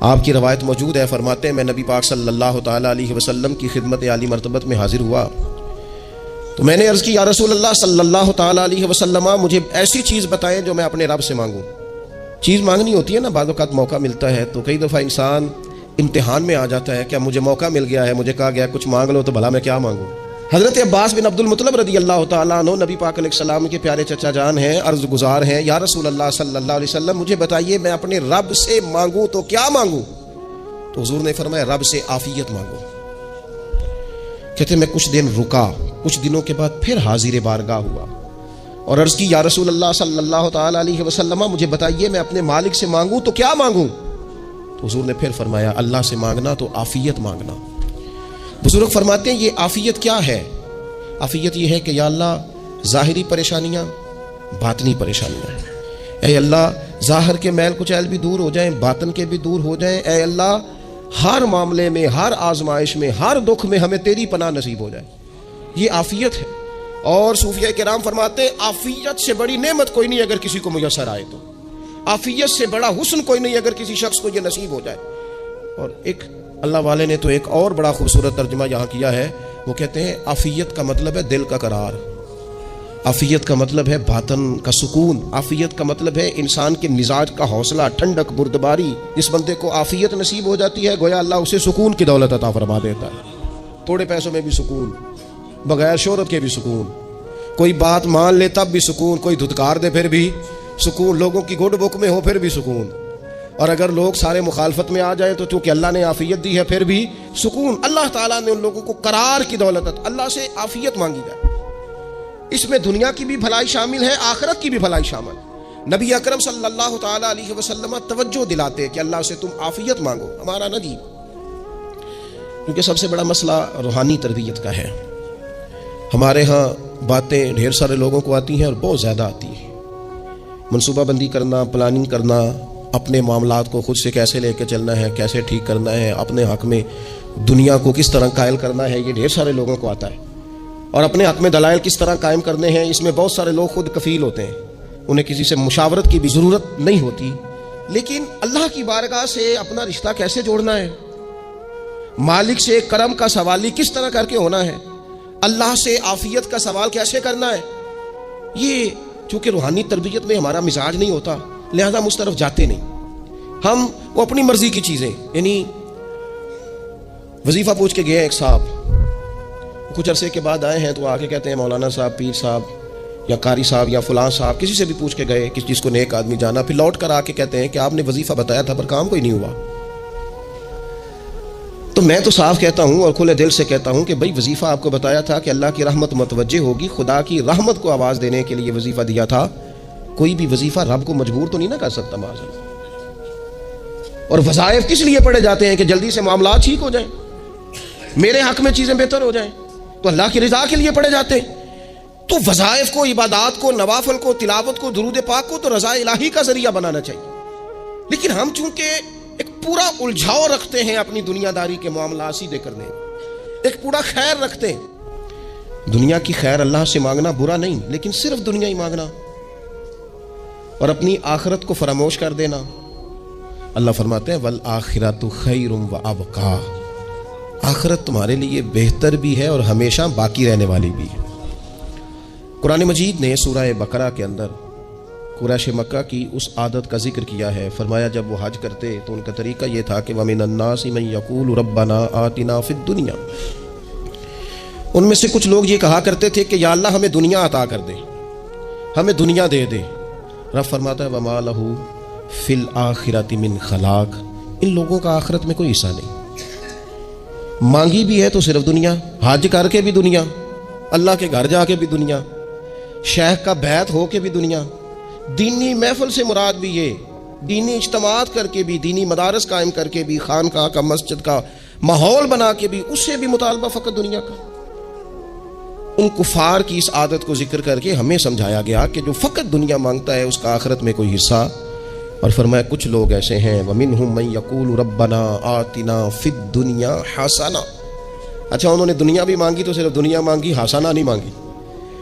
آپ کی روایت موجود ہے، فرماتے ہیں میں نبی پاک صلی اللہ تعالیٰ علیہ وسلم کی خدمت عالی مرتبت میں حاضر ہوا تو میں نے عرض کی یا رسول اللہ صلی اللہ تعالیٰ علیہ وسلم مجھے ایسی چیز بتائیں جو میں اپنے رب سے مانگوں۔ چیز مانگنی ہوتی ہے نا، بعض اوقات موقع ملتا ہے تو کئی دفعہ انسان امتحان میں آ جاتا ہے، کیا مجھے موقع مل گیا ہے، مجھے کہا گیا کچھ مانگ لو تو بھلا میں کیا مانگوں۔ حضرت عباس بن عبد المطلب رضی اللہ تعالیٰ عنہ نبی پاک علیہ السلام کے پیارے چچا جان ہیں، عرض گزار ہیں یا رسول اللہ صلی اللہ علیہ وسلم مجھے بتائیے میں اپنے رب سے مانگوں تو کیا مانگوں؟ تو حضور نے فرمایا رب سے عافیت مانگو۔ کہتے میں کچھ دن رکا، کچھ دنوں کے بعد پھر حاضر بارگاہ ہوا اور عرض کی یا رسول اللہ صلی اللہ تعالیٰ علیہ وسلم مجھے بتائیے میں اپنے مالک سے مانگوں تو کیا مانگوں؟ تو حضور نے پھر فرمایا اللہ سے مانگنا تو عافیت مانگنا۔ بزرگ فرماتے ہیں یہ عافیت کیا ہے؟ عافیت یہ ہے کہ یا اللہ ظاہری پریشانیاں، باطنی پریشانیاں، اے اللہ ظاہر کے میل کچیل بھی دور ہو جائیں، باطن کے بھی دور ہو جائیں، اے اللہ ہر معاملے میں، ہر آزمائش میں، ہر دکھ میں ہمیں تیری پناہ نصیب ہو جائے، یہ عافیت ہے۔ اور صوفیاء کرام فرماتے ہیں عافیت سے بڑی نعمت کوئی نہیں اگر کسی کو میسر آئے تو، عافیت سے بڑا حسن کوئی نہیں اگر کسی شخص کو یہ نصیب ہو جائے۔ اور ایک اللہ والے نے تو ایک اور بڑا خوبصورت ترجمہ یہاں کیا ہے، وہ کہتے ہیں عافیت کا مطلب ہے دل کا قرار، عافیت کا مطلب ہے باطن کا سکون، عافیت کا مطلب ہے انسان کے مزاج کا حوصلہ، ٹھنڈک، بردباری۔ جس بندے کو عافیت نصیب ہو جاتی ہے گویا اللہ اسے سکون کی دولت عطا فرما دیتا ہے، تھوڑے پیسوں میں بھی سکون، بغیر شہرت کے بھی سکون، کوئی بات مان لے تب بھی سکون، کوئی دھتکار دے پھر بھی سکون، لوگوں کی گڈ بک میں ہو پھر بھی سکون، اور اگر لوگ سارے مخالفت میں آ جائیں تو چونکہ اللہ نے عافیت دی ہے پھر بھی سکون۔ اللہ تعالیٰ نے ان لوگوں کو قرار کی دولت، اللہ سے عافیت مانگی جائے، اس میں دنیا کی بھی بھلائی شامل ہے، آخرت کی بھی بھلائی شامل۔ نبی اکرم صلی اللہ تعالیٰ علیہ وسلم توجہ دلاتے کہ اللہ سے تم عافیت مانگو، ہمارا نہ جی، کیونکہ سب سے بڑا مسئلہ روحانی تربیت کا ہے۔ ہمارے ہاں باتیں ڈھیر سارے لوگوں کو آتی ہیں اور بہت زیادہ آتی ہیں، منصوبہ بندی کرنا، پلاننگ کرنا، اپنے معاملات کو خود سے کیسے لے کے چلنا ہے، کیسے ٹھیک کرنا ہے، اپنے حق میں دنیا کو کس طرح قائل کرنا ہے، یہ ڈھیر سارے لوگوں کو آتا ہے، اور اپنے حق میں دلائل کس طرح قائم کرنے ہیں، اس میں بہت سارے لوگ خود کفیل ہوتے ہیں، انہیں کسی سے مشاورت کی بھی ضرورت نہیں ہوتی۔ لیکن اللہ کی بارگاہ سے اپنا رشتہ کیسے جوڑنا ہے، مالک سے کرم کا سوالی کس طرح کر کے ہونا ہے، اللہ سے عافیت کا سوال کیسے کرنا ہے، یہ چونکہ روحانی تربیت میں ہمارا مزاج نہیں ہوتا لہذا ہم اس طرف جاتے نہیں، ہم وہ اپنی مرضی کی چیزیں، یعنی وظیفہ پوچھ کے گئے ایک صاحب، کچھ عرصے کے بعد آئے ہیں تو آ کے کہتے ہیں مولانا صاحب، پیر صاحب یا قاری صاحب یا فلاں صاحب، کسی سے بھی پوچھ کے گئے کس چیز کو نیک آدمی جانا، پھر لوٹ کر آ کے کہتے ہیں کہ آپ نے وظیفہ بتایا تھا پر کام کوئی نہیں ہوا۔ تو میں تو صاف کہتا ہوں اور کھلے دل سے کہتا ہوں کہ بھائی وظیفہ آپ کو بتایا تھا کہ اللہ کی رحمت متوجہ ہوگی، خدا کی رحمت کو آواز دینے کے لیے وظیفہ دیا تھا، کوئی بھی وظیفہ رب کو مجبور تو نہیں نہ کر سکتا معاذ اللہ۔ اور وظائف کس لیے پڑھے جاتے ہیں کہ جلدی سے معاملات ٹھیک ہو جائیں، میرے حق میں چیزیں بہتر ہو جائیں، تو اللہ کی رضا کے لیے پڑھے جاتے ہیں۔ تو وظائف کو، عبادات کو، نوافل کو، تلاوت کو، درود پاک کو تو رضا الہی کا ذریعہ بنانا چاہیے، لیکن ہم چونکہ ایک پورا الجھاؤ رکھتے ہیں اپنی دنیا داری کے معاملات سیدھے کرنے، ایک پورا خیر رکھتے ہیں۔ دنیا کی خیر اللہ سے مانگنا برا نہیں، لیکن صرف دنیا ہی مانگنا اور اپنی آخرت کو فراموش کر دینا۔ اللہ فرماتے ہیں والآخرۃ خیر وابقیٰ، آخرت تمہارے لیے بہتر بھی ہے اور ہمیشہ باقی رہنے والی بھی ہے۔ قرآن مجید نے سورہ بقرہ کے اندر قریش مکہ کی اس عادت کا ذکر کیا ہے، فرمایا جب وہ حج کرتے تو ان کا طریقہ یہ تھا کہ وَمِنَ النَّاسِ مَن يَقُولُ رَبَّنَا آتِنَا فِي الدُّنْيَا، ان میں سے کچھ لوگ یہ کہا کرتے تھے کہ یا اللہ ہمیں دنیا عطا کر دے، ہمیں دنیا دے دے۔ رب فرماتا ہے وَمَا لَهُ فِي الْآخِرَةِ مِنْ خَلَاقٍ، ان لوگوں کا آخرت میں کوئی حصہ نہیں، مانگی بھی ہے تو صرف دنیا، حج کر کے بھی دنیا، اللہ کے گھر جا کے بھی دنیا، شیخ کا بیعت ہو کے بھی دنیا، دینی محفل سے مراد بھی یہ، دینی اجتماعات کر کے بھی، دینی مدارس قائم کر کے بھی، خانقاہ کا، مسجد کا ماحول بنا کے بھی، اس سے بھی مطالبہ فقط دنیا کا۔ ان کفار کی اس عادت کو ذکر کر کے ہمیں سمجھایا گیا کہ جو فقط دنیا مانگتا ہے اس کا آخرت میں کوئی حصہ، اور فرمایا کچھ لوگ ایسے ہیں وَمِنْهُمْ مَنْ يَقُولُ رَبَّنَا آتِنَا فِي الدُّنْيَا حَسَنَةً، اچھا انہوں نے دنیا بھی مانگی تو صرف دنیا مانگی، حسنہ نہیں مانگی۔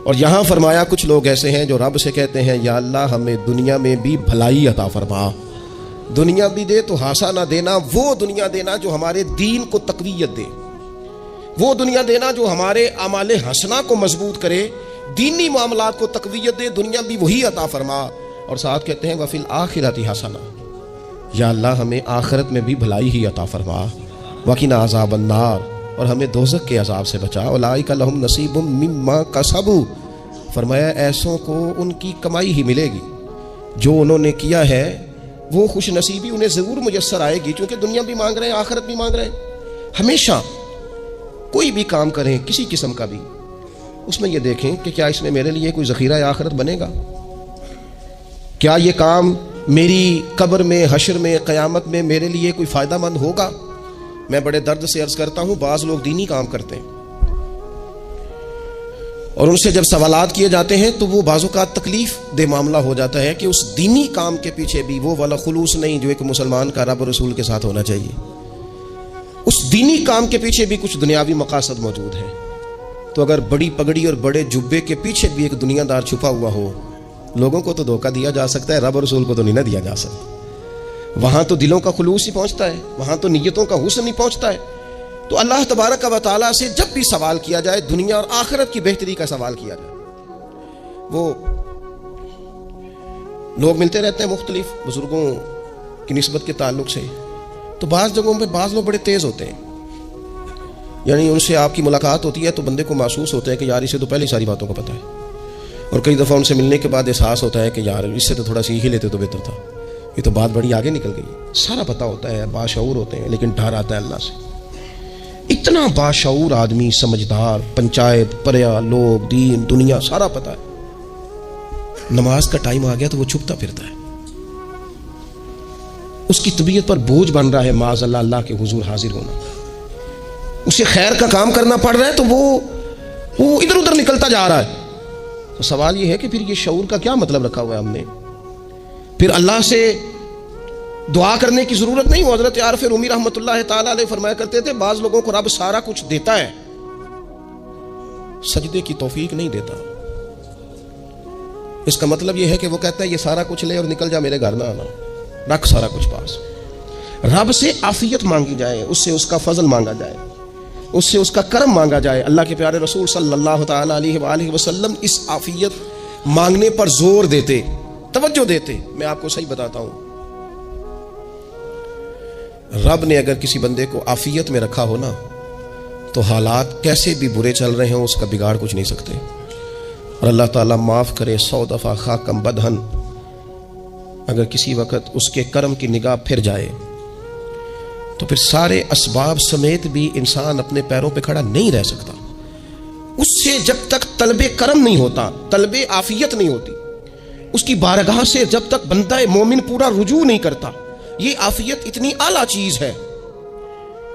اور یہاں فرمایا کچھ لوگ ایسے ہیں جو رب سے کہتے ہیں یا اللہ ہمیں دنیا میں بھی بھلائی عطا فرما، دنیا بھی دے تو ہاسا نہ دینا، وہ دنیا دینا جو ہمارے دین کو تقویت دے، وہ دنیا دینا جو ہمارے اعمال حسنہ کو مضبوط کرے، دینی معاملات کو تقویت دے، دنیا بھی وہی عطا فرما۔ اور ساتھ کہتے ہیں وفی الآخرۃ حسنہ، یا اللہ ہمیں آخرت میں بھی بھلائی ہی عطا فرما، وقنا عذاب النار، اور ہمیں دوزخ کے عذاب سے بچا، اولئک لہم نصیب مما کسبوا، فرمایا ایسوں کو ان کی کمائی ہی ملے گی، جو انہوں نے کیا ہے وہ خوش نصیبی انہیں ضرور میسر آئے گی، چونکہ دنیا بھی مانگ رہے ہیں، آخرت بھی مانگ رہے ہیں۔ ہمیشہ کوئی بھی کام کریں کسی قسم کا بھی، اس میں یہ دیکھیں کہ کیا اس میں میرے لیے کوئی ذخیرہ آخرت بنے گا، کیا یہ کام میری قبر میں، حشر میں، قیامت میں میرے لیے کوئی فائدہ مند ہوگا۔ میں بڑے درد سے عرض کرتا ہوں، بعض لوگ دینی کام کرتے ہیں اور ان سے جب سوالات کیے جاتے ہیں تو وہ بعض اوقات تکلیف دہ معاملہ ہو جاتا ہے کہ اس دینی کام کے پیچھے بھی وہ والا خلوص نہیں جو ایک مسلمان کا رب رسول کے ساتھ ہونا چاہیے، اس دینی کام کے پیچھے بھی کچھ دنیاوی مقاصد موجود ہیں۔ تو اگر بڑی پگڑی اور بڑے جبے کے پیچھے بھی ایک دنیا دار چھپا ہوا ہو، لوگوں کو تو دھوکہ دیا جا سکتا ہے، رب رسول کو تو نہیں نہ دیا جا سکتا۔ وہاں تو دلوں کا خلوص ہی پہنچتا ہے، وہاں تو نیتوں کا حسن ہی پہنچتا ہے۔ تو اللہ تبارک و تعالیٰ سے جب بھی سوال کیا جائے، دنیا اور آخرت کی بہتری کا سوال کیا جائے۔ وہ لوگ ملتے رہتے ہیں مختلف بزرگوں کی نسبت کے تعلق سے، تو بعض جگہوں پہ بعض لوگ بڑے تیز ہوتے ہیں، یعنی ان سے آپ کی ملاقات ہوتی ہے تو بندے کو محسوس ہوتا ہے کہ یار اسے تو پہلے ساری باتوں کا پتہ ہے، اور کئی دفعہ ان سے ملنے کے بعد احساس ہوتا ہے کہ یار اس سے تو تھوڑا سیکھ ہی لیتے تو بہتر تھا، یہ تو بات بڑی آگے نکل گئی۔ سارا پتہ ہوتا ہے، باشعور ہوتے ہیں، لیکن ڈر آتا ہے اللہ سے۔ اتنا باشعور آدمی، سمجھدار، پنچایت، پریا، لوگ، دین، دنیا سارا پتہ ہے، نماز کا ٹائم آ گیا تو وہ چھپتا پھرتا ہے، اس کی طبیعت پر بوجھ بن رہا ہے معاذ اللہ اللہ کے حضور حاضر ہونا، اسے خیر کا کام کرنا پڑ رہا ہے تو وہ ادھر ادھر نکلتا جا رہا ہے۔ تو سوال یہ ہے کہ پھر یہ شعور کا کیا مطلب رکھا ہوا ہے ہم نے؟ پھر اللہ سے دعا کرنے کی ضرورت نہیں۔ حضرت عارف رومی رحمۃ اللہ تعالی علیہ فرمایا کرتے تھے بعض لوگوں کو رب سارا کچھ دیتا ہے، سجدے کی توفیق نہیں دیتا۔ اس کا مطلب یہ ہے کہ وہ کہتا ہے یہ سارا کچھ لے اور نکل جا، میرے گھر نہ آنا، رکھ سارا کچھ پاس۔ رب سے عافیت مانگی جائے، اس سے اس کا فضل مانگا جائے، اس سے اس کا کرم مانگا جائے۔ اللہ کے پیارے رسول صلی اللہ تعالی علیہ وآلہ وسلم اس عافیت مانگنے پر زور دیتے، توجہ دیتے۔ میں آپ کو صحیح بتاتا ہوں، رب نے اگر کسی بندے کو عافیت میں رکھا ہو نا، تو حالات کیسے بھی برے چل رہے ہوں اس کا بگاڑ کچھ نہیں سکتے۔ اور اللہ تعالیٰ معاف کرے 100 دفعہ خاکم بدہن، اگر کسی وقت اس کے کرم کی نگاہ پھر جائے تو پھر سارے اسباب سمیت بھی انسان اپنے پیروں پہ کھڑا نہیں رہ سکتا۔ اس سے جب تک طلب کرم نہیں ہوتا، طلب عافیت نہیں ہوتی، اس کی بارگاہ سے جب تک بندہ مومن پورا رجوع نہیں کرتا، یہ عافیت اتنی اعلیٰ چیز ہے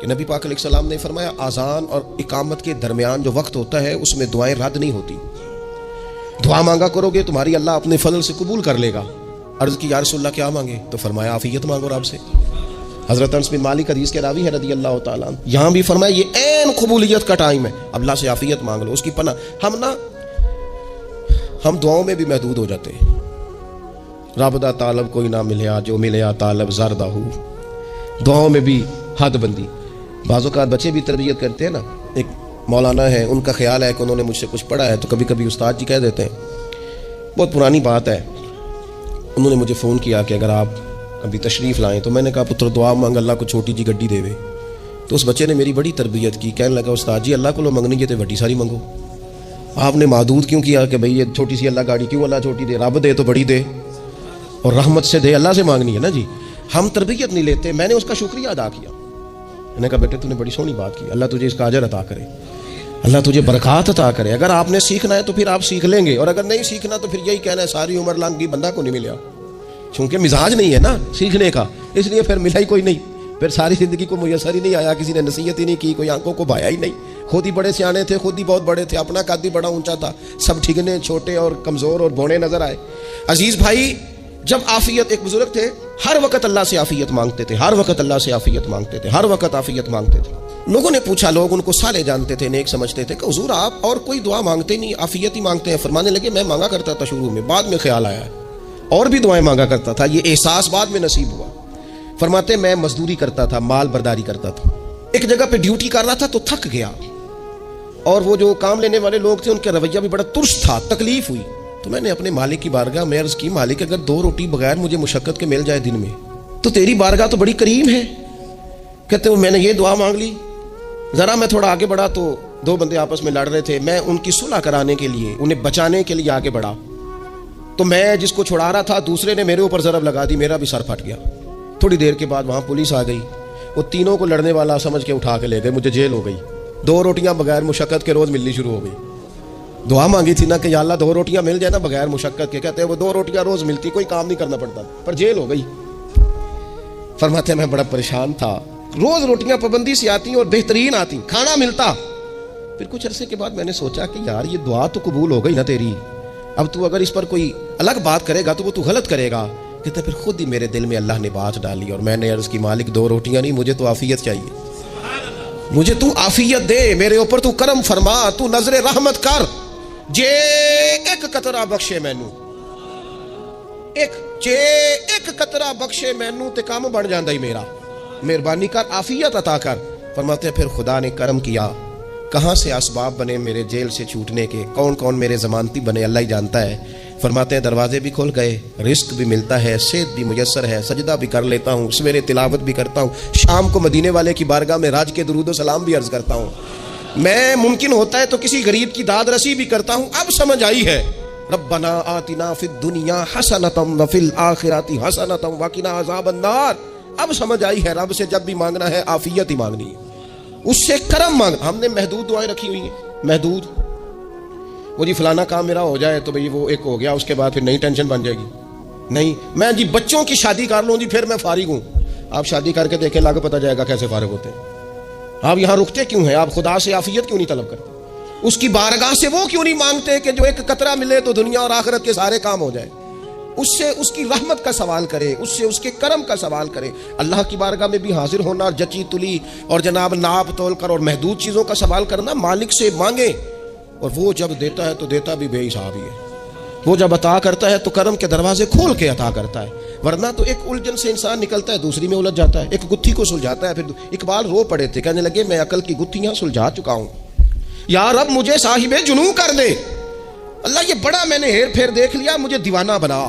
کہ نبی پاک علیہ السلام نے فرمایا آذان اور اقامت کے درمیان جو وقت ہوتا ہے اس میں دعائیں رد نہیں ہوتی۔ دعا مانگا کرو گے تمہاری اللہ اپنے فضل سے قبول کر لے گا۔ عرض کی یا رسول اللہ کیا مانگے؟ تو فرمایا عافیت مانگو رب سے۔ حضرت انس بن مالک حدیث کے راوی ہے رضی اللہ تعالیٰ عنہ، یہاں بھی فرمایا یہ عین قبولیت کا ٹائم ہے، اللہ سے عافیت مانگ لو، اس کی پناہ۔ ہم دعاؤں میں بھی محدود ہو جاتے ہیں، رب دا طالب کوئی نہ ملیا، جو ملیا طالب زردہ ہو، دعاؤں میں بھی حد بندی۔ بعض اوقات بچے بھی تربیت کرتے ہیں نا، ایک مولانا ہے، ان کا خیال ہے کہ انہوں نے مجھ سے کچھ پڑھا ہے تو کبھی کبھی استاد جی کہہ دیتے ہیں، بہت پرانی بات ہے، انہوں نے مجھے فون کیا کہ اگر آپ ابھی تشریف لائیں، تو میں نے کہا پتر دعا مانگ اللہ کو چھوٹی جی گڈی دے وے۔ تو اس بچے نے میری بڑی تربیت کی، کہنے لگا استاد جی اللہ کو لو منگنی ہے تو بڑی ساری منگو، آپ نے محدود کیوں کیا کہ بھئی یہ چھوٹی سی اللہ گاڑی کیوں اللہ چھوٹی دے، رب دے تو بڑی دے اور رحمت سے دے، اللہ سے مانگنی ہے نا جی۔ ہم تربیت نہیں لیتے۔ میں نے اس کا شکریہ ادا کیا، میں نے کہا بیٹے تو نے بڑی سونی بات کی، اللہ تجھے اس کا اجر عطا کرے، اللہ تجھے برکات عطا کرے۔ اگر آپ نے سیکھنا ہے تو پھر آپ سیکھ لیں گے، اور اگر نہیں سیکھنا تو پھر یہی کہنا ہے ساری عمر لنگ گئی بندہ کو نہیں ملیا، چونکہ مزاج نہیں ہے نا سیکھنے کا، اس لیے پھر ملا ہی کوئی نہیں، پھر ساری زندگی کو میسر ہی نہیں آیا، کسی نے نصیحت ہی نہیں کی، کوئی آنکھوں کو بھایا ہی نہیں، خود ہی بڑے سیانے تھے، خود ہی بہت بڑے تھے، اپنا قد بھی بڑا اونچا تھا، سب ٹھگنے چھوٹے اور کمزور اور بونے نظر آئے۔ عزیز بھائی، جب عافیت، ایک بزرگ تھے ہر وقت اللہ سے عافیت مانگتے تھے، ہر وقت اللہ سے عافیت مانگتے تھے، ہر وقت عافیت مانگتے تھے۔ لوگوں نے پوچھا، لوگ ان کو صالح جانتے تھے، نیک سمجھتے تھے کہ حضور آپ اور کوئی دعا مانگتے نہیں، عافیت ہی مانگتے ہیں۔ فرمانے لگے میں مانگا کرتا تھا شروع میں، بعد میں خیال آیا اور بھی دعائیں مانگا کرتا تھا، یہ احساس بعد میں نصیب ہوا۔ فرماتے میں مزدوری کرتا تھا، مال برداری کرتا تھا، ایک جگہ پہ ڈیوٹی کر رہا تھا تو تھک گیا، اور وہ جو کام لینے والے لوگ تھے ان کا رویہ بھی بڑا ترس تھا، تکلیف ہوئی، تو میں نے اپنے مالک کی بارگاہ میں عرض کی، مالک اگر 2 روٹی بغیر مجھے مشقت کے مل جائے دن میں تو تیری بارگاہ تو بڑی کریم ہے۔ کہتے ہیں میں نے یہ دعا مانگ لی، ذرا میں تھوڑا آگے بڑھا تو 2 بندے آپس میں لڑ رہے تھے، میں ان کی صلح کرانے کے لیے، انہیں بچانے کے لیے آگے بڑھا، تو میں جس کو چھڑا رہا تھا دوسرے نے میرے اوپر ضرب لگا دی، میرا بھی سر پھٹ گیا۔ تھوڑی دیر کے بعد وہاں پولیس آ گئی، وہ تینوں کو لڑنے والا سمجھ کے اٹھا کے لے گئے، مجھے جیل ہو گئی۔ 2 روٹیاں بغیر مشقت کے روز ملنی شروع ہو گئی۔ دعا مانگی تھی نا کہ یا اللہ 2 روٹیاں مل جائے نا بغیر مشقت کے، کہتے ہیں وہ 2 روٹیاں روز ملتی، کوئی کام نہیں کرنا پڑتا، پر جیل ہو گئی۔ فرماتے ہیں میں بڑا پریشان تھا، روز روٹیاں پابندی سے آتی اور بہترین آتی، کھانا ملتا۔ پھر کچھ عرصے کے بعد میں نے سوچا کہ یار یہ دعا تو قبول ہو گئی نا تیری، اب تو اگر اس پر کوئی الگ بات کرے گا تو وہ تو غلط کرے گا۔ کہتے پھر خود ہی میرے دل میں اللہ نے بات ڈالی اور میں نے عرض کی مالک 2 روٹیاں نہیں، مجھے تو عافیت چاہیے، مجھے تو عافیت دے، میرے اوپر تو کرم فرما، تو نظر رحمت کر، جے ایک قطرہ بخشے مینوں، ایک قطرہ بخشے مینوں تے کام بن جاندا ہی میرا، مہربانی کر، عافیت عطا کر۔ فرماتے ہیں پھر خدا نے کرم کیا، کہاں سے اسباب بنے میرے جیل سے چھوٹنے کے، کون کون میرے ضمانتی بنے اللہ ہی جانتا ہے۔ فرماتے ہیں دروازے بھی کھل گئے، رزق بھی ملتا ہے، صحت بھی میسر ہے، سجدہ بھی کر لیتا ہوں، سویرے تلاوت بھی کرتا ہوں، شام کو مدینے والے کی بارگاہ میں راج کے درود و سلام بھی عرض کرتا ہوں، میں ممکن ہوتا ہے تو کسی غریب کی داد رسی بھی کرتا ہوں۔ اب سمجھ آئی ہے، ربنا آتنا فی الدنیا حسنۃ وفی الآخرۃ حسنۃ وقنا عذاب النار۔ اب سمجھ آئی ہے رب سے جب بھی مانگنا ہے عافیت ہی مانگنی ہے، اس سے کرم مانگ۔ ہم نے محدود دعائیں رکھی ہوئی ہیں، محدود، وہ جی فلانا کام میرا ہو جائے تو بھئی وہ ایک ہو گیا، اس کے بعد پھر نئی ٹینشن بن جائے گی، نہیں میں جی بچوں کی شادی کر لوں جی پھر میں فارغ ہوں۔ آپ شادی کر کے دیکھیں، اللہ کو پتہ جائے گا کیسے فارغ ہوتے ہیں۔ آپ یہاں رکتے کیوں ہیں؟ آپ خدا سے عافیت کیوں نہیں طلب کرتے؟ اس کی بارگاہ سے وہ کیوں نہیں مانگتے کہ جو ایک قطرہ ملے تو دنیا اور آخرت کے سارے کام ہو جائے؟ اس سے اس کی رحمت کا سوال کرے، اس سے اس کے کرم کا سوال کرے۔ اللہ کی بارگاہ میں بھی حاضر ہونا اور جچی تلی اور جناب ناپ تول کر اور محدود چیزوں کا سوال کرنا، مالک سے مانگے، اور وہ جب دیتا ہے تو دیتا بھی بے حساب ہی ہے، وہ جب عطا کرتا ہے تو کرم کے دروازے کھول کے عطا کرتا ہے، ورنہ تو ایک الجھن سے انسان نکلتا ہے دوسری میں الجھ جاتا ہے، ایک گتھی کو سلجھاتا ہے۔ پھر اقبال رو پڑے تھے، کہنے لگے میں عقل کی گتھیاں سلجھا چکا ہوں، یا رب مجھے صاحب جنوں کر دے، اللہ یہ بڑا میں نے ہیر پھیر دیکھ لیا، مجھے دیوانہ بنا،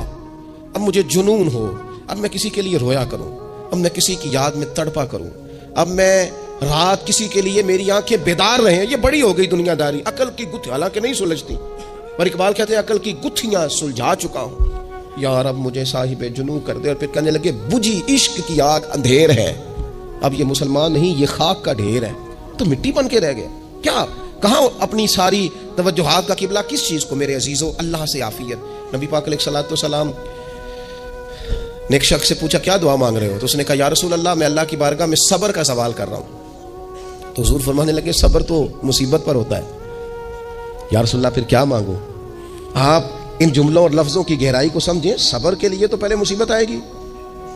اب مجھے جنون ہو، اب میں کسی کے لیے رویا کروں، اب میں کسی کی یاد میں تڑپا کروں، اب میں رات کسی کے لیے میری آنکھیں بیدار رہیں، یہ بڑی ہو گئی دنیا داری، عقل کی گتھی حالانکہ نہیں سلجھتی، پر اقبال کہتے ہیں عقل کی گتھیاں سلجھا چکا ہوں، یا رب مجھے صاحب جنوں کر دے۔ اور پھر کہنے لگے بجھی عشق کی آگ اندھیر ہے، اب یہ مسلمان نہیں، یہ خاک کا ڈھیر ہے، تو مٹی بن کے رہ گیا کیا؟ کہاں اپنی ساری توجہات کا قبلہ کس چیز کو؟ میرے عزیزو اللہ سے عافیت۔ نبی پاک علیہ الصلوۃ والسلام نے ایک شخص سے پوچھا کیا دعا مانگ رہے ہو؟ تو اس نے کہا یا رسول اللہ میں اللہ کی بارگاہ میں صبر کا سوال کر رہا ہوں۔ تو حضور فرمانے لگے صبر تو مصیبت پر ہوتا ہے۔ یا رسول اللہ پھر کیا مانگو؟ آپ ان جملوں اور لفظوں کی گہرائی کو سمجھیں، صبر کے لیے تو پہلے مصیبت آئے گی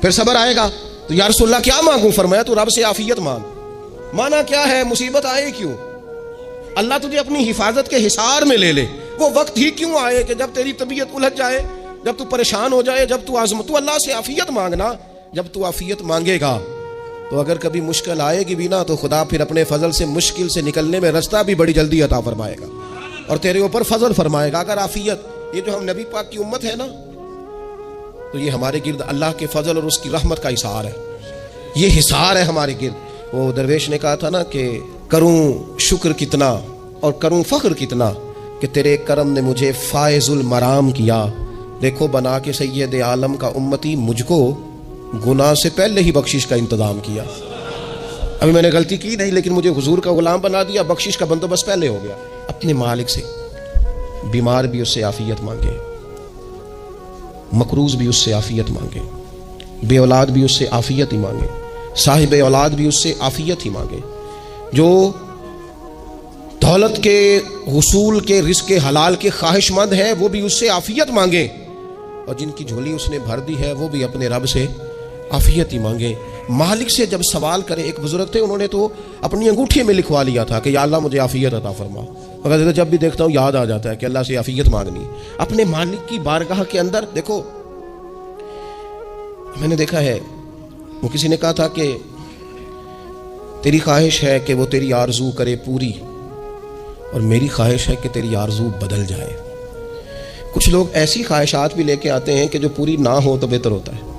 پھر صبر آئے گا، تو یا رسول اللہ کیا مانگوں؟ فرمایا تو رب سے عافیت مانگ۔ مانا کیا ہے؟ مصیبت آئے کیوں؟ اللہ تجھے اپنی حفاظت کے حصار میں لے لے، وہ وقت ہی کیوں آئے کہ جب تیری طبیعت الجھ جائے، جب تو پریشان ہو جائے، جب تو تو اللہ سے عافیت مانگنا۔ جب تو عافیت مانگے گا تو اگر کبھی مشکل آئے گی بھی نا تو خدا پھر اپنے فضل سے مشکل سے نکلنے میں راستہ بھی بڑی جلدی عطا فرمائے گا اور تیرے اوپر فضل فرمائے گا۔ اگر عافیت، یہ جو ہم نبی پاک کی امت ہے نا، تو یہ ہمارے گرد اللہ کے فضل اور اس کی رحمت کا حصار ہے، یہ حصار ہے ہمارے گرد۔ وہ درویش نے کہا تھا نا کہ کروں شکر کتنا اور کروں فخر کتنا کہ تیرے کرم نے مجھے فائز المرام کیا، دیکھو بنا کے سید عالم کا امتی مجھ کو گناہ سے پہلے ہی بخشش کا انتظام کیا۔ ابھی میں نے غلطی کی نہیں لیکن مجھے حضور کا غلام بنا دیا، بخشش کا بندوبست پہلے ہو گیا۔ اپنے مالک سے بیمار بھی اس سے عافیت مانگے، مقروض بھی اس سے عافیت مانگے، بے اولاد بھی اس سے عافیت ہی مانگے، صاحب اولاد بھی اس سے عافیت ہی مانگے، جو دولت کے حصول کے رزق حلال کے خواہش مند ہے وہ بھی اس سے عافیت مانگے، اور جن کی جھولی اس نے بھر دی ہے وہ بھی اپنے رب سے عافیت ہی مانگے۔ مالک سے جب سوال کرے، ایک بزرگ تھے انہوں نے تو اپنی انگوٹھی میں لکھوا لیا تھا کہ یا اللہ مجھے عافیت عطا فرما، مگر جب بھی دیکھتا ہوں یاد آ جاتا ہے کہ اللہ سے عافیت مانگنی اپنے مالک کی بارگاہ کے اندر۔ دیکھو میں نے دیکھا ہے وہ کسی نے کہا تھا کہ تیری خواہش ہے کہ وہ تیری آرزو کرے پوری، اور میری خواہش ہے کہ تیری آرزو بدل جائے۔ کچھ لوگ ایسی خواہشات بھی لے کے آتے ہیں کہ جو پوری نہ ہو تو بہتر ہوتا ہے۔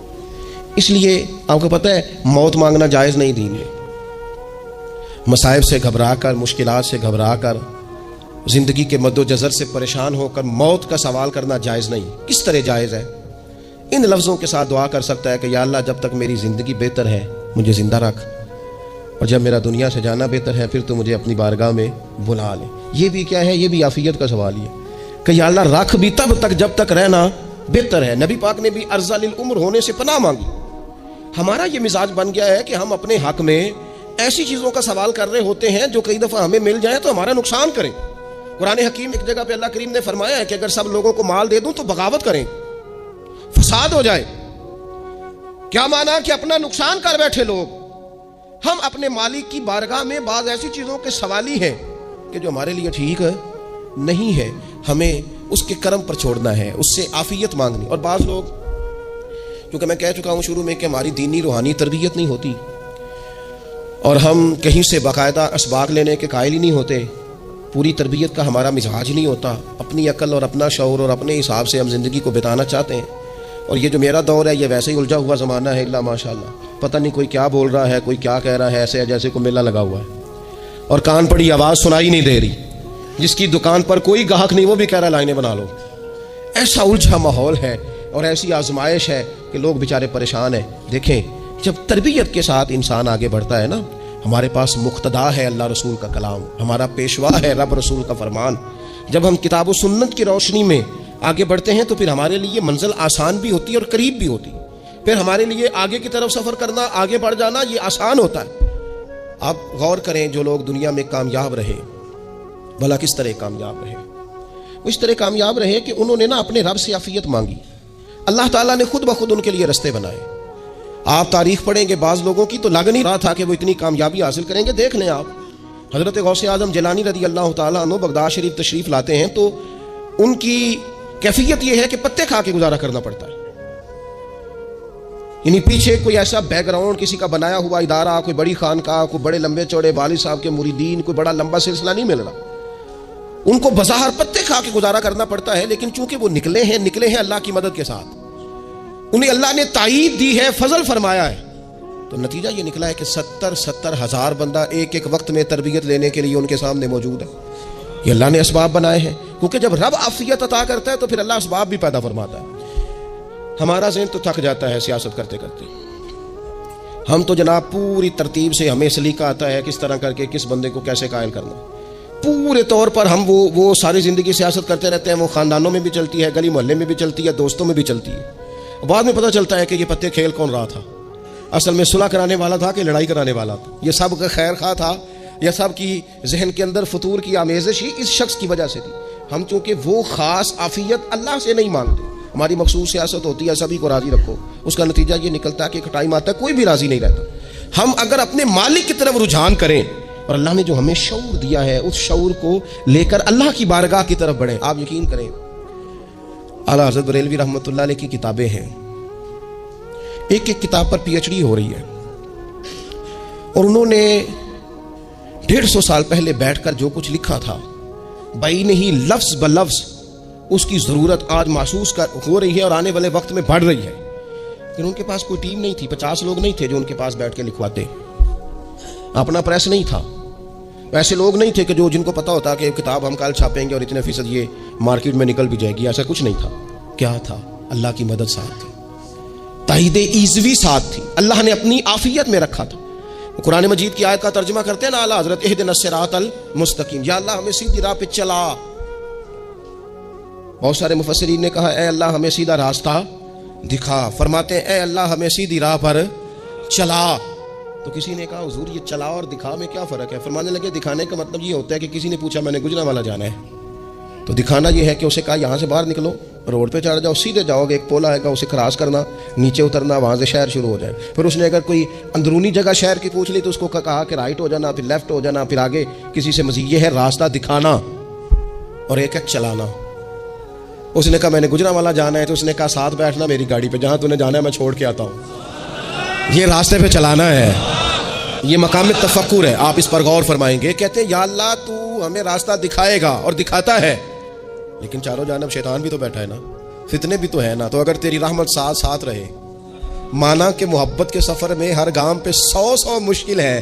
اس لیے آپ کو پتہ ہے موت مانگنا جائز نہیں دین میں۔ مصائب سے گھبرا کر، مشکلات سے گھبرا کر، زندگی کے مد و جزر سے پریشان ہو کر موت کا سوال کرنا جائز نہیں۔ کس طرح جائز ہے؟ ان لفظوں کے ساتھ دعا کر سکتا ہے کہ یا اللہ جب تک میری زندگی بہتر ہے مجھے زندہ رکھ، اور جب میرا دنیا سے جانا بہتر ہے پھر تو مجھے اپنی بارگاہ میں بلا لے۔ یہ بھی کیا ہے؟ یہ بھی عافیت کا سوال ہی ہے کہ یا اللہ رکھ بھی تب تک جب تک رہنا بہتر ہے۔ نبی پاک نے بھی ارذل العمر ہونے سے پناہ مانگی۔ ہمارا یہ مزاج بن گیا ہے کہ ہم اپنے حق میں ایسی چیزوں کا سوال کر رہے ہوتے ہیں جو کئی دفعہ ہمیں مل جائیں تو ہمارا نقصان کریں۔ قرآن حکیم ایک جگہ پہ اللہ کریم نے فرمایا ہے کہ اگر سب لوگوں کو مال دے دوں تو بغاوت کریں، فساد ہو جائے۔ کیا مانا؟ کہ اپنا نقصان کر بیٹھے لوگ۔ ہم اپنے مالک کی بارگاہ میں بعض ایسی چیزوں کے سوالی ہیں کہ جو ہمارے لیے ٹھیک نہیں ہے، ہمیں اس کے کرم پر چھوڑنا ہے، اس سے عافیت مانگنی۔ اور بعض لوگ، کیونکہ میں کہہ چکا ہوں شروع میں کہ ہماری دینی روحانی تربیت نہیں ہوتی، اور ہم کہیں سے باقاعدہ اسباق لینے کے قائل ہی نہیں ہوتے، پوری تربیت کا ہمارا مزاج نہیں ہوتا، اپنی عقل اور اپنا شعور اور اپنے حساب سے ہم زندگی کو بتانا چاہتے ہیں۔ اور یہ جو میرا دور ہے یہ ویسے ہی الجھا ہوا زمانہ ہے، اللہ ماشاء اللہ، پتہ نہیں کوئی کیا بول رہا ہے، کوئی کیا کہہ رہا ہے، ایسے ہے جیسے کوئی میلہ لگا ہوا ہے اور کان پڑی آواز سنائی نہیں دے رہی۔ جس کی دکان پر کوئی گاہک نہیں وہ بھی کہہ رہا لائنیں بنا لو۔ ایسا الجھا ماحول ہے اور ایسی آزمائش ہے کہ لوگ بیچارے پریشان ہیں۔ دیکھیں جب تربیت کے ساتھ انسان آگے بڑھتا ہے نا، ہمارے پاس مقتدا ہے اللہ رسول کا کلام، ہمارا پیشوا ہے رب رسول کا فرمان۔ جب ہم کتاب و سنت کی روشنی میں آگے بڑھتے ہیں تو پھر ہمارے لیے منزل آسان بھی ہوتی ہے اور قریب بھی ہوتی ہے، پھر ہمارے لیے آگے کی طرف سفر کرنا، آگے بڑھ جانا یہ آسان ہوتا ہے۔ آپ غور کریں جو لوگ دنیا میں کامیاب رہے، بھلا کس طرح کامیاب رہے؟ وہ اس طرح کامیاب رہے کہ انہوں نے نا اپنے رب سے عافیت مانگی، اللہ تعالیٰ نے خود بخود ان کے لیے رستے بنائے۔ آپ تاریخ پڑھیں گے بعض لوگوں کی تو لگ نہیں رہا تھا کہ وہ اتنی کامیابی حاصل کریں گے۔ دیکھ لیں آپ حضرت غوث اعظم جیلانی رضی اللہ تعالیٰ عنہ بغداد شریف تشریف لاتے ہیں تو ان کی کیفیت یہ ہے کہ پتے کھا کے گزارا کرنا پڑتا ہے، یعنی پیچھے کوئی ایسا بیک گراؤنڈ کسی کا بنایا ہوا ادارہ، کوئی بڑی خانقاہ، کوئی بڑے لمبے چوڑے والد صاحب کے مریدین، کوئی بڑا لمبا سلسلہ نہیں مل رہا۔ ان کو بظاہر پتے کھا کے گزارا کرنا پڑتا ہے، لیکن چونکہ وہ نکلے ہیں اللہ کی مدد کے ساتھ، انہیں اللہ نے تائید دی ہے، فضل فرمایا ہے، تو نتیجہ یہ نکلا ہے کہ 70 ہزار بندہ ایک ایک وقت میں تربیت لینے کے لیے ان کے سامنے موجود ہے۔ یہ اللہ نے اسباب بنائے ہیں، کیونکہ جب رب عافیت عطا کرتا ہے تو پھر اللہ اسباب بھی پیدا فرماتا ہے۔ ہمارا ذہن تو تھک جاتا ہے سیاست کرتے کرتے، ہم تو جناب پوری ترتیب سے ہمیں سلیقہ آتا ہے کس طرح کر کے کس بندے کو کیسے قائل کرنا، پورے طور پر ہم وہ ساری زندگی سیاست کرتے رہتے ہیں۔ وہ خاندانوں میں بھی چلتی ہے، گلی محلے میں بھی چلتی ہے، دوستوں میں بھی چلتی ہے۔ بعد میں پتہ چلتا ہے کہ یہ پتے کھیل کون رہا تھا، اصل میں صلح کرانے والا تھا کہ لڑائی کرانے والا تھا، یہ سب کا خیر خواہ تھا، یا سب کی ذہن کے اندر فطور کی آمیزش ہی اس شخص کی وجہ سے تھی۔ ہم چونکہ وہ خاص عافیت اللہ سے نہیں مانگتے، ہماری مخصوص سیاست ہوتی ہے سبھی کو راضی رکھو، اس کا نتیجہ یہ نکلتا ہے کہ ایک ٹائم آتا ہے کوئی بھی راضی نہیں رہتا۔ ہم اگر اپنے مالک کی طرف رجحان کریں اور اللہ نے جو ہمیں شعور دیا ہے اس شعور کو لے کر اللہ کی بارگاہ کی طرف بڑھیں، آپ یقین کریں اعلیٰ حضرت بریلوی رحمۃ اللہ علیہ کی کتابیں ہیں، ایک ایک کتاب پر PhD ہو رہی ہے، اور انہوں نے 150 سال پہلے بیٹھ کر جو کچھ لکھا تھا بائی نہیں لفظ بلفظ اس کی ضرورت آج محسوس ہو رہی ہے اور آنے والے وقت میں بڑھ رہی ہے۔ لیکن ان کے پاس کوئی ٹیم نہیں تھی، 50 لوگ نہیں تھے جو ان کے پاس بیٹھ کے لکھواتے، اپنا پریس نہیں تھا، ایسے لوگ نہیں تھے کہ جن کو پتا ہوتا کہ کتاب ہم کل چھاپیں گے اور اتنے فیصد یہ مارکیٹ میں نکل بھی جائے گی، ایسا کچھ نہیں تھا۔ کیا تھا؟ اللہ کی مدد ساتھ تھی، تائید ایزوی ساتھ تھی، اللہ نے اپنی عافیت میں رکھا تھا۔ قرآن مجید کی آیت کا ترجمہ کرتے ہیں نا اعلیٰ حضرت اہدنا الصراط المستقیم، یا اللہ ہمیں سیدھی راہ پہ چلا۔ بہت سارے مفسرین نے کہا اے اللہ ہمیں سیدھا راستہ دکھا، فرماتے ہیں اے اللہ ہمیں سیدھی راہ پر چلا۔ تو کسی نے کہا حضور یہ چلا اور دکھا میں کیا فرق ہے؟ فرمانے لگے دکھانے کا مطلب یہ ہوتا ہے کہ کسی نے پوچھا میں نے گجرانوالہ جانا ہے، تو دکھانا یہ ہے کہ اسے کہا یہاں سے باہر نکلو، روڈ پہ چڑھ جاؤ، سیدھے جاؤ گے، ایک پول آئے گا اسے کراس کرنا، نیچے اترنا، وہاں سے شہر شروع ہو جائے۔ پھر اس نے اگر کوئی اندرونی جگہ شہر کی پوچھ لی تو اس کو کہا کہ رائٹ ہو جانا، پھر لیفٹ ہو جانا، پھر آگے کسی سے مزید۔ یہ ہے راستہ دکھانا اور ایک چلانا۔ اس نے کہا میں نے گجرانوالہ جانا ہے، تو اس نے کہا ساتھ بیٹھنا میری گاڑی پہ، جہاں تو نے جانا ہے میں چھوڑ کے آتا ہوں۔ یہ راستے پہ چلانا ہے. یہ مقام تفکر ہے, آپ اس پر غور فرمائیں گے. کہتے ہیں یا اللہ تو ہمیں راستہ دکھائے گا, اور دکھاتا ہے, لیکن چاروں جانب شیطان بھی تو بیٹھا ہے نا, فتنے بھی تو ہے نا. تو اگر تیری رحمت ساتھ ساتھ رہے, مانا کہ محبت کے سفر میں ہر گام پہ 100 مشکل ہے,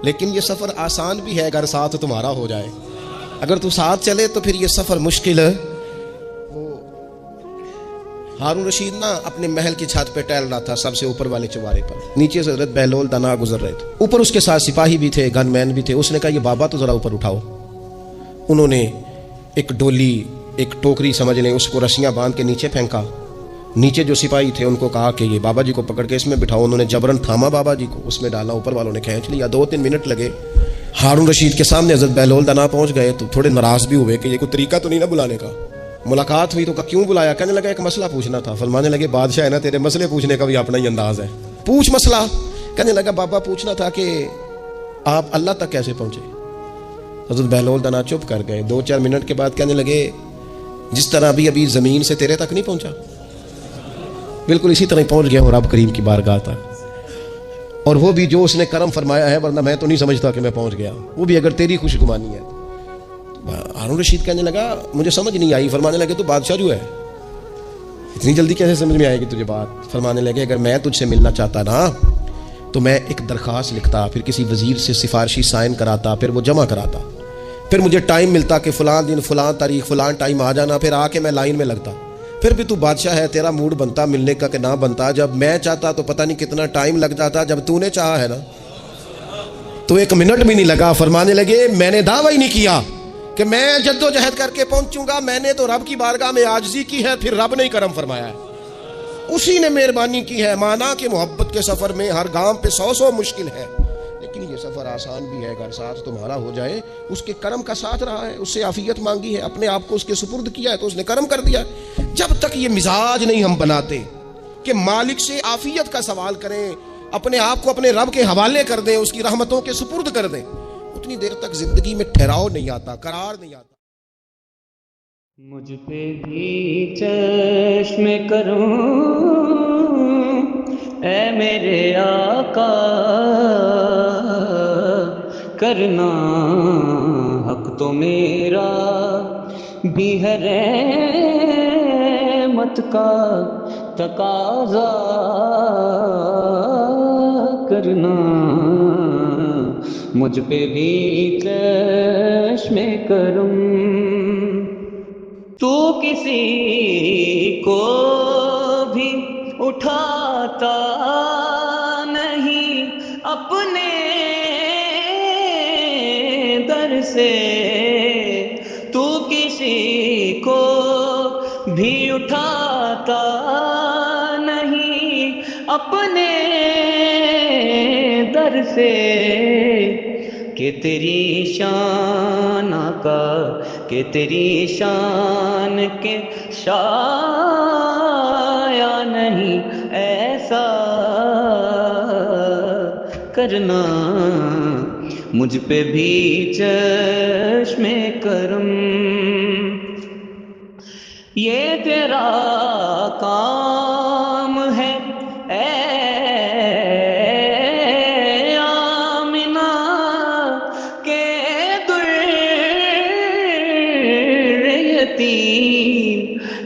لیکن یہ سفر آسان بھی ہے اگر ساتھ تمہارا ہو جائے. اگر تو ساتھ چلے تو پھر یہ سفر مشکل ہے. ہارون رشید نا اپنے محل کی چھت پہ ٹہل رہا تھا, سب سے اوپر والے چوارے پر. نیچے سے حضرت بہلول دنا گزر رہے تھے, اوپر اس کے ساتھ سپاہی بھی تھے, گن مین بھی تھے. اس نے کہا یہ بابا تو ذرا اوپر اٹھاؤ. انہوں نے ایک ڈولی, ایک ٹوکری سمجھ لیں, اس کو رسیاں باندھ کے نیچے پھینکا. نیچے جو سپاہی تھے ان کو کہا کہ یہ بابا جی کو پکڑ کے اس میں بٹھاؤ. انہوں نے جبرن تھاما بابا جی کو, اس میں ڈالا, اوپر والوں نے کھینچ لیا. 2-3 منٹ لگے. ہارون رشید کے سامنے حضرت بہلول دنا پہنچ گئے تو تھوڑے ناراض بھی ہوئے کہ یہ کوئی طریقہ تو نہیں نا بلانے کا. ملاقات ہوئی تو کیوں بلایا؟ کہنے لگا ایک مسئلہ پوچھنا تھا. فرمانے لگے بادشاہ ہے نا, تیرے مسئلے پوچھنے کا بھی اپنا ہی انداز ہے, پوچھ مسئلہ. کہنے لگا بابا پوچھنا تھا کہ آپ اللہ تک کیسے پہنچے؟ حضرت بہلول دنا چپ کر گئے. 2-4 منٹ کے بعد کہنے لگے جس طرح ابھی زمین سے تیرے تک نہیں پہنچا, بالکل اسی طرح پہنچ گیا ہوں رب کریم کی بارگاہ تک. اور وہ بھی جو اس نے کرم فرمایا ہے, ورنہ میں تو نہیں سمجھتا کہ میں پہنچ گیا, وہ بھی اگر تیری خوش گمانی ہے. ہارون رشید کہنے لگا مجھے سمجھ نہیں آئی. فرمانے لگے تو بادشاہ جو ہے, اتنی جلدی کیسے سمجھ میں آئے گی تجھے بات؟ فرمانے لگے اگر میں تجھ سے ملنا چاہتا نا تو میں ایک درخواست لکھتا, پھر کسی وزیر سے سفارشی سائن کراتا, پھر وہ جمع کراتا, پھر مجھے ٹائم ملتا کہ فلاں دن فلاں تاریخ فلاں ٹائم آ جانا, پھر آ کے میں لائن میں لگتا. پھر بھی تو بادشاہ ہے, تیرا موڈ بنتا ملنے کا کہ نہ بنتا. جب میں چاہتا تو پتہ نہیں کتنا ٹائم لگ جاتا, جب تو نے چاہا ہے نا تو 1 منٹ بھی نہیں لگا. فرمانے لگے میں نے دعویٰ ہی نہیں کیا کہ میں جد و جہد کر کے پہنچوں گا, میں نے تو رب کی بارگاہ میں عاجزی کی ہے, پھر رب نے ہی کرم فرمایا ہے, اسی نے مہربانی کی ہے. مانا کہ محبت کے سفر میں ہر گام پہ 100 مشکل ہے, لیکن یہ سفر آسان بھی ہے اگر ساتھ تمہارا ہو جائے. اس کے کرم کا ساتھ رہا ہے, اس سے عافیت مانگی ہے, اپنے آپ کو اس کے سپرد کیا ہے تو اس نے کرم کر دیا. جب تک یہ مزاج نہیں ہم بناتے کہ مالک سے عافیت کا سوال کریں, اپنے آپ کو اپنے رب کے حوالے کر دیں, اس کی رحمتوں کے سپرد کر دیں, اتنی دیر تک زندگی میں ٹھہراؤ نہیں آتا, قرار نہیں آتا. مجھ پہ بھی چشم کروں اے میرے آقا, کرنا حق تو میرا بھی ہے, رحمت کا تقاضا کرنا. مجھ پہ بھی چشم کرم, تو کسی کو بھی اٹھاتا نہیں اپنے در سے, تو کسی کو بھی اٹھاتا نہیں اپنے در سے, کہ تیری شان آقا, کہ تیری شان کے شایا نہیں ایسا کرنا. مجھ پہ بھی چشم کرم, یہ تیرا کام ہے اے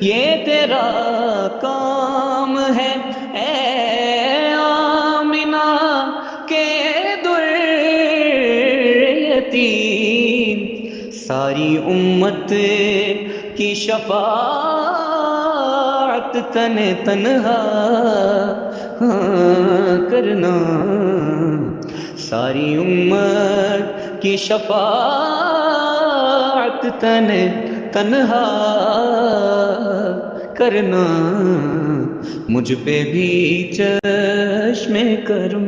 یہ تیرا کام ہے اے آمنہ کے در یتیم, ساری امت کی شفاعت تنہا کرنا, ساری امت کی شفاعت تنہا کرنا. مجھ پہ بھی چشم کرم.